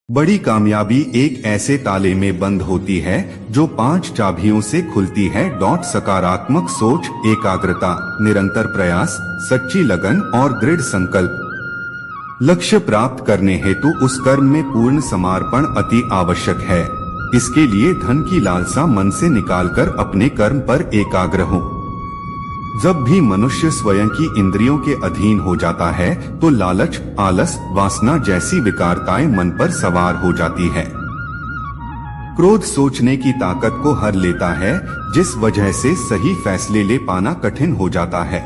बड़ी कामयाबी एक ऐसे ताले में बंद होती है जो 5 चाबियों से खुलती है। सकारात्मक सोच, एकाग्रता, निरंतर प्रयास, सच्ची लगन और दृढ़ संकल्प। लक्ष्य प्राप्त करने हेतु उस कर्म में पूर्ण समर्पण अति आवश्यक है। इसके लिए धन की लालसा मन से निकालकर अपने कर्म पर एकाग्र हो। जब भी मनुष्य स्वयं की इंद्रियों के अधीन हो जाता है तो लालच, आलस, वासना जैसी विकारताएं मन पर सवार हो जाती है। क्रोध सोचने की ताकत को हर लेता है, जिस वजह से सही फैसले ले पाना कठिन हो जाता है।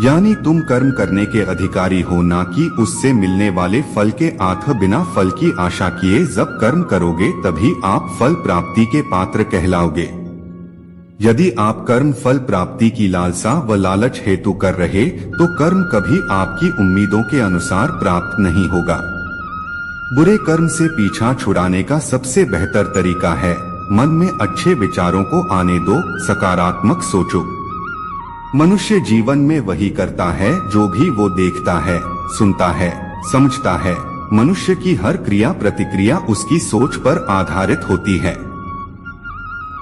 यानी तुम कर्म करने के अधिकारी हो, ना कि उससे मिलने वाले फल के आथ। बिना फल की आशा किए जब कर्म करोगे तभी आप फल प्राप्ति के पात्र कहलाओगे। यदि आप कर्म फल प्राप्ति की लालसा व लालच हेतु कर रहे तो कर्म कभी आपकी उम्मीदों के अनुसार प्राप्त नहीं होगा। बुरे कर्म से पीछा छुड़ाने का सबसे बेहतर तरीका है मन में अच्छे विचारों को आने दो, सकारात्मक सोचो। मनुष्य जीवन में वही करता है जो भी वो देखता है, सुनता है, समझता है। मनुष्य की हर क्रिया प्रतिक्रिया उसकी सोच पर आधारित होती है।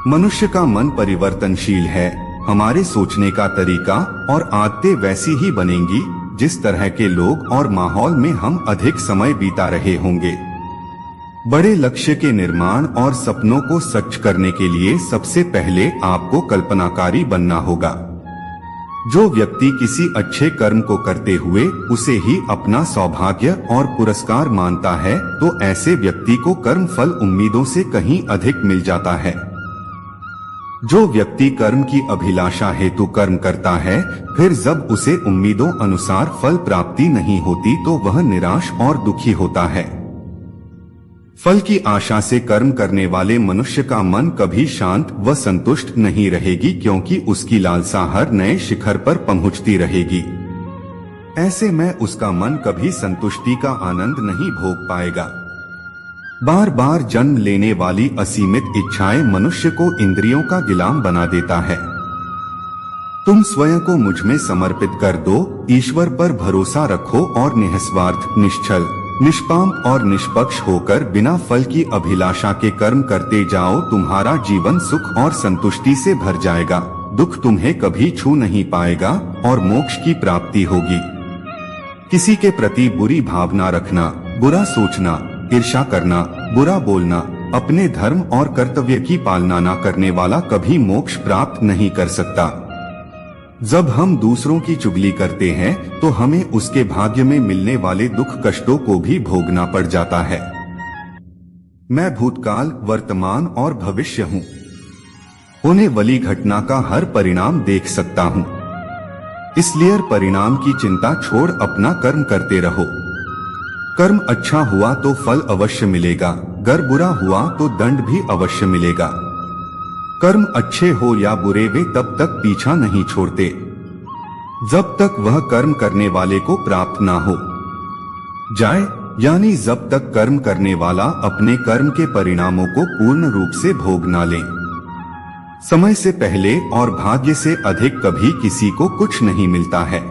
मनुष्य का मन परिवर्तनशील है। हमारे सोचने का तरीका और आदतें वैसी ही बनेंगी जिस तरह के लोग और माहौल में हम अधिक समय बिता रहे होंगे। बड़े लक्ष्य के निर्माण और सपनों को सच करने के लिए सबसे पहले आपको कल्पनाकारी बनना होगा। जो व्यक्ति किसी अच्छे कर्म को करते हुए उसे ही अपना सौभाग्य और पुरस्कार मानता है तो ऐसे व्यक्ति को कर्म फल उम्मीदों से कहीं अधिक मिल जाता है। जो व्यक्ति कर्म की अभिलाषा हेतु कर्म करता है, फिर जब उसे उम्मीदों अनुसार फल प्राप्ति नहीं होती तो वह निराश और दुखी होता है। फल की आशा से कर्म करने वाले मनुष्य का मन कभी शांत व संतुष्ट नहीं रहेगी, क्योंकि उसकी लालसा हर नए शिखर पर पहुंचती रहेगी। ऐसे में उसका मन कभी संतुष्टि का आनंद नहीं भोग पाएगा। बार बार जन्म लेने वाली असीमित इच्छाएं मनुष्य को इंद्रियों का गुलाम बना देता है। तुम स्वयं को मुझ में समर्पित कर दो, ईश्वर पर भरोसा रखो और निस्वार्थ, निश्चल, निष्काम और निष्पक्ष होकर बिना फल की अभिलाषा के कर्म करते जाओ। तुम्हारा जीवन सुख और संतुष्टि से भर जाएगा। दुख तुम्हें कभी छू नहीं पाएगा और मोक्ष की प्राप्ति होगी। किसी के प्रति बुरी भावना रखना, बुरा सोचना, ईर्ष्या करना, बुरा बोलना, अपने धर्म और कर्तव्य की पालना न करने वाला कभी मोक्ष प्राप्त नहीं कर सकता। जब हम दूसरों की चुगली करते हैं तो हमें उसके भाग्य में मिलने वाले दुख कष्टों को भी भोगना पड़ जाता है। मैं भूतकाल, वर्तमान और भविष्य हूँ। होने वाली घटना का हर परिणाम देख सकता हूँ। इसलिए परिणाम की चिंता छोड़ अपना कर्म करते रहो। कर्म अच्छा हुआ तो फल अवश्य मिलेगा, अगर बुरा हुआ तो दंड भी अवश्य मिलेगा। कर्म अच्छे हो या बुरे वे तब तक पीछा नहीं छोड़ते जब तक वह कर्म करने वाले को प्राप्त ना हो जाए, यानी जब तक कर्म करने वाला अपने कर्म के परिणामों को पूर्ण रूप से भोग ना ले। समय से पहले और भाग्य से अधिक कभी किसी को कुछ नहीं मिलता है।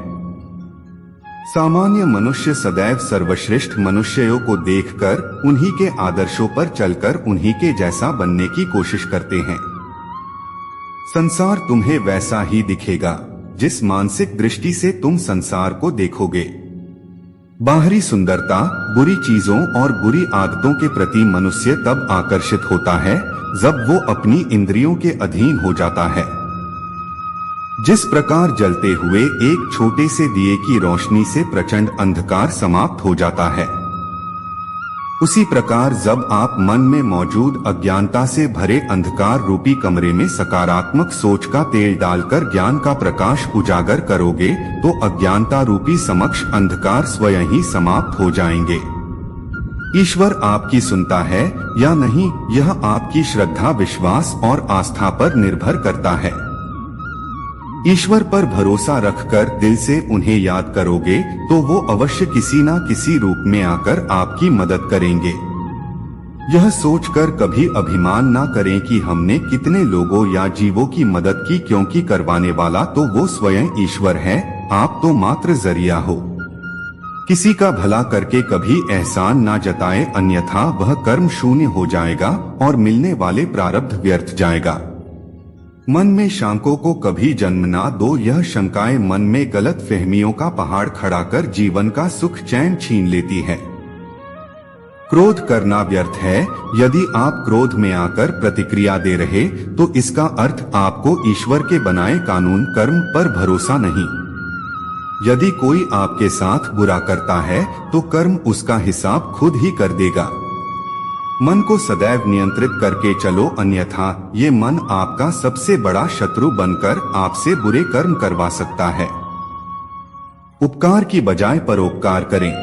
सामान्य मनुष्य सदैव सर्वश्रेष्ठ मनुष्यों को देखकर उन्हीं के आदर्शों पर चलकर उन्हीं के जैसा बनने की कोशिश करते हैं। संसार तुम्हें वैसा ही दिखेगा जिस मानसिक दृष्टि से तुम संसार को देखोगे। बाहरी सुंदरता, बुरी चीजों और बुरी आदतों के प्रति मनुष्य तब आकर्षित होता है जब वो अपनी इंद्रियों के अधीन हो जाता है। जिस प्रकार जलते हुए एक छोटे से दिए की रोशनी से प्रचंड अंधकार समाप्त हो जाता है, उसी प्रकार जब आप मन में मौजूद अज्ञानता से भरे अंधकार रूपी कमरे में सकारात्मक सोच का तेल डालकर ज्ञान का प्रकाश उजागर करोगे तो अज्ञानता रूपी समक्ष अंधकार स्वयं ही समाप्त हो जाएंगे। ईश्वर आपकी सुनता है या नहीं, यह आपकी श्रद्धा, विश्वास और आस्था पर निर्भर करता है। ईश्वर पर भरोसा रखकर दिल से उन्हें याद करोगे तो वो अवश्य किसी न किसी रूप में आकर आपकी मदद करेंगे। यह सोचकर कभी अभिमान ना करें कि हमने कितने लोगों या जीवों की मदद की, क्योंकि करवाने वाला तो वो स्वयं ईश्वर है, आप तो मात्र जरिया हो। किसी का भला करके कभी एहसान ना जताए, अन्यथा वह कर्म शून्य हो जाएगा और मिलने वाले प्रारब्ध व्यर्थ जाएगा। मन में शंकों को कभी जन्म ना दो, यह शंकाएं मन में गलत फहमियों का पहाड़ खड़ा कर जीवन का सुख चैन छीन लेती है। क्रोध करना व्यर्थ है। यदि आप क्रोध में आकर प्रतिक्रिया दे रहे तो इसका अर्थ आपको ईश्वर के बनाए कानून कर्म पर भरोसा नहीं। यदि कोई आपके साथ बुरा करता है तो कर्म उसका हिसाब खुद ही कर देगा। मन को सदैव नियंत्रित करके चलो, अन्यथा ये मन आपका सबसे बड़ा शत्रु बनकर आपसे बुरे कर्म करवा सकता है। उपकार की बजाय परोपकार करें,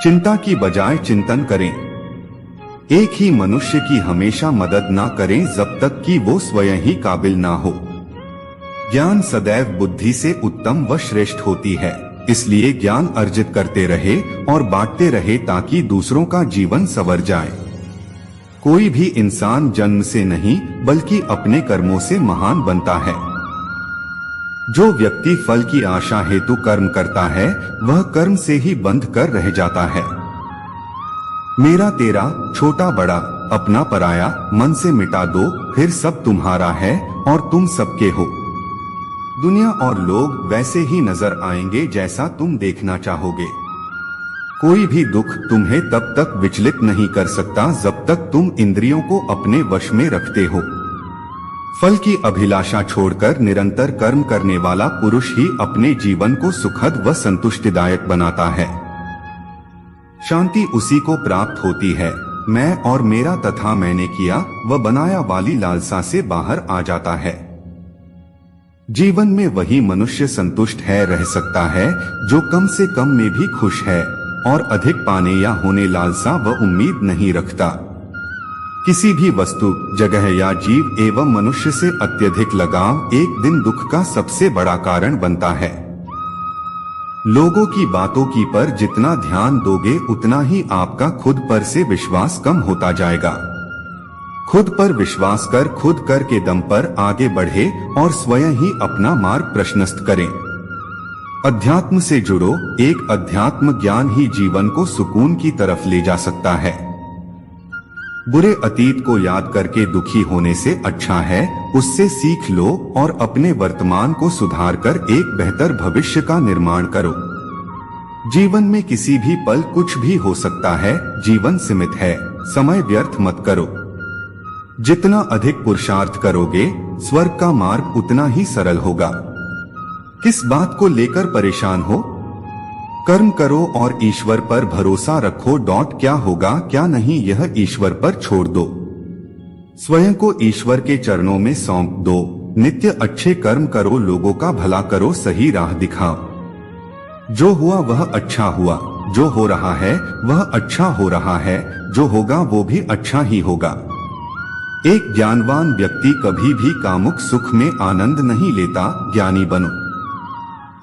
चिंता की बजाय चिंतन करें। एक ही मनुष्य की हमेशा मदद ना करें जब तक कि वो स्वयं ही काबिल ना हो। ज्ञान सदैव बुद्धि से उत्तम व श्रेष्ठ होती है, इसलिए ज्ञान अर्जित करते रहे और बांटते रहे ताकि दूसरों का जीवन संवर जाए। कोई भी इंसान जन्म से नहीं बल्कि अपने कर्मों से महान बनता है। जो व्यक्ति फल की आशा हेतु कर्म करता है वह कर्म से ही बंध कर रह जाता है। मेरा तेरा, छोटा बड़ा, अपना पराया मन से मिटा दो, फिर सब तुम्हारा है और तुम सबके हो। दुनिया और लोग वैसे ही नजर आएंगे जैसा तुम देखना चाहोगे। कोई भी दुख तुम्हें तब तक विचलित नहीं कर सकता जब तक तुम इंद्रियों को अपने वश में रखते हो। फल की अभिलाषा छोड़कर निरंतर कर्म करने वाला पुरुष ही अपने जीवन को सुखद व संतुष्टिदायक बनाता है। शांति उसी को प्राप्त होती है मैं और मेरा तथा मैंने किया व बनाया वाली लालसा से बाहर आ जाता है। जीवन में वही मनुष्य संतुष्ट है रह सकता है जो कम से कम में भी खुश है और अधिक पाने या होने लालसा व उम्मीद नहीं रखता। किसी भी वस्तु, जगह या जीव एवं मनुष्य से अत्यधिक लगाव एक दिन दुख का सबसे बड़ा कारण बनता है। लोगों की बातों की पर जितना ध्यान दोगे उतना ही आपका खुद पर से विश्वास कम होता जाएगा। खुद पर विश्वास कर खुद कर के दम पर आगे बढ़े और स्वयं ही अपना मार्ग प्रशस्त करें। अध्यात्म से जुड़ो, एक अध्यात्म ज्ञान ही जीवन को सुकून की तरफ ले जा सकता है। बुरे अतीत को याद करके दुखी होने से अच्छा है उससे सीख लो और अपने वर्तमान को सुधार कर एक बेहतर भविष्य का निर्माण करो। जीवन में किसी भी पल कुछ भी हो सकता है, जीवन सीमित है, समय व्यर्थ मत करो। जितना अधिक पुरुषार्थ करोगे स्वर्ग का मार्ग उतना ही सरल होगा। किस बात को लेकर परेशान हो? कर्म करो और ईश्वर पर भरोसा रखो। क्या होगा क्या नहीं यह ईश्वर पर छोड़ दो। स्वयं को ईश्वर के चरणों में सौंप दो। नित्य अच्छे कर्म करो, लोगों का भला करो, सही राह दिखाओ। जो हुआ वह अच्छा हुआ, जो हो रहा है वह अच्छा हो रहा है, जो होगा वो भी अच्छा ही होगा। एक ज्ञानवान व्यक्ति कभी भी कामुक सुख में आनंद नहीं लेता, ज्ञानी बनो।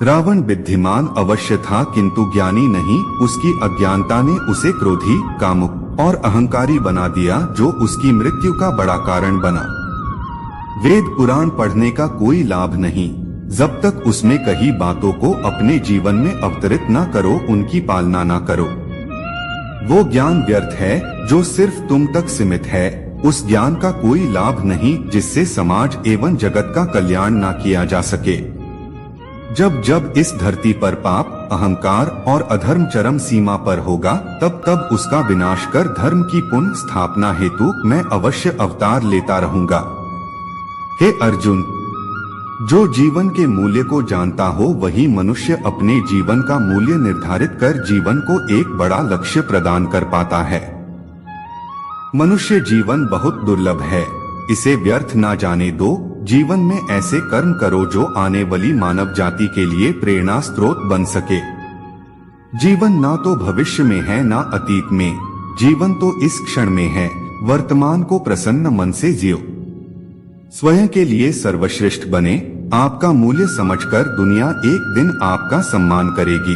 रावण बुद्धिमान अवश्य था किंतु ज्ञानी नहीं, उसकी अज्ञानता ने उसे क्रोधी, कामुक और अहंकारी बना दिया जो उसकी मृत्यु का बड़ा कारण बना। वेद पुराण पढ़ने का कोई लाभ नहीं जब तक उसमें कही बातों को अपने जीवन में अवतरित न करो, उनकी पालना न करो। वो ज्ञान व्यर्थ है जो सिर्फ तुम तक सीमित है। उस ज्ञान का कोई लाभ नहीं जिससे समाज एवं जगत का कल्याण ना किया जा सके। जब जब इस धरती पर पाप, अहंकार और अधर्म चरम सीमा पर होगा तब तब उसका विनाश कर धर्म की पुनः स्थापना हेतु मैं अवश्य अवतार लेता रहूंगा। हे अर्जुन, जो जीवन के मूल्य को जानता हो वही मनुष्य अपने जीवन का मूल्य निर्धारित कर जीवन को एक बड़ा लक्ष्य प्रदान कर पाता है। मनुष्य जीवन बहुत दुर्लभ है, इसे व्यर्थ ना जाने दो। जीवन में ऐसे कर्म करो जो आने वाली मानव जाति के लिए प्रेरणा स्रोत बन सके। जीवन ना तो भविष्य में है ना अतीत में, जीवन तो इस क्षण में है। वर्तमान को प्रसन्न मन से जियो। स्वयं के लिए सर्वश्रेष्ठ बने। आपका मूल्य समझकर दुनिया एक दिन आपका सम्मान करेगी।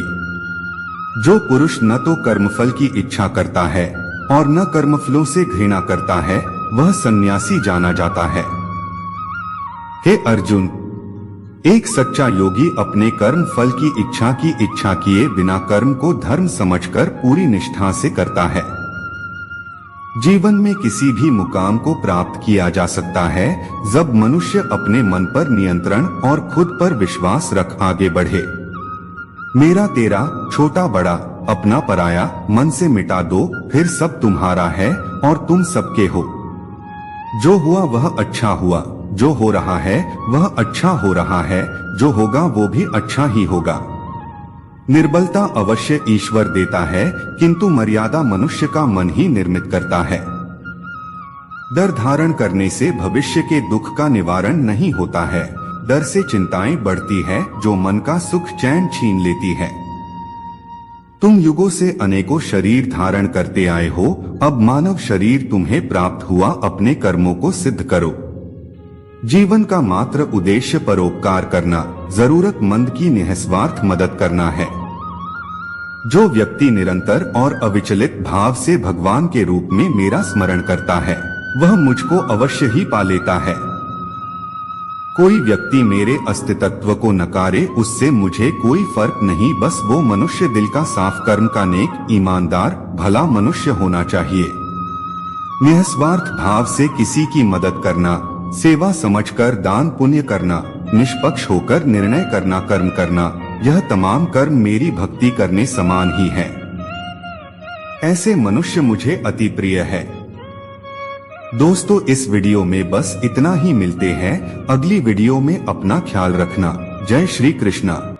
जो पुरुष न तो कर्मफल की इच्छा करता है और न कर्मफलों से घृणा करता है वह सन्यासी जाना जाता है। हे अर्जुन, एक सच्चा योगी अपने कर्म फल की इच्छा किए बिना कर्म को धर्म समझकर पूरी निष्ठा से करता है। जीवन में किसी भी मुकाम को प्राप्त किया जा सकता है जब मनुष्य अपने मन पर नियंत्रण और खुद पर विश्वास रख आगे बढ़े। मेरा तेरा, छोटा बड़ा, अपना पराया मन से मिटा दो, फिर सब तुम्हारा है और तुम सबके हो। जो हुआ वह अच्छा हुआ, जो हो रहा है वह अच्छा हो रहा है, जो होगा वो भी अच्छा ही होगा। निर्बलता अवश्य ईश्वर देता है, किंतु मर्यादा मनुष्य का मन ही निर्मित करता है। डर धारण करने से भविष्य के दुख का निवारण नहीं होता है। डर से चिंताएं बढ़ती है जो मन का सुख चैन छीन लेती है। तुम युगों से अनेकों शरीर धारण करते आए हो, अब मानव शरीर तुम्हें प्राप्त हुआ, अपने कर्मों को सिद्ध करो। जीवन का मात्र उद्देश्य परोपकार करना, जरूरतमंद की निस्वार्थ मदद करना है। जो व्यक्ति निरंतर और अविचलित भाव से भगवान के रूप में मेरा स्मरण करता है वह मुझको अवश्य ही पा लेता है। कोई व्यक्ति मेरे अस्तित्व को नकारे उससे मुझे कोई फर्क नहीं, बस वो मनुष्य दिल का साफ, कर्म का नेक, ईमानदार, भला मनुष्य होना चाहिए। निस्वार्थ भाव से किसी की मदद करना, सेवा समझकर दान पुण्य करना, निष्पक्ष होकर निर्णय करना, कर्म करना, यह तमाम कर्म मेरी भक्ति करने समान ही है। ऐसे मनुष्य मुझे अति प्रिय है। दोस्तों, इस वीडियो में बस इतना ही। मिलते हैं अगली वीडियो में। अपना ख्याल रखना। जय श्री कृष्णा।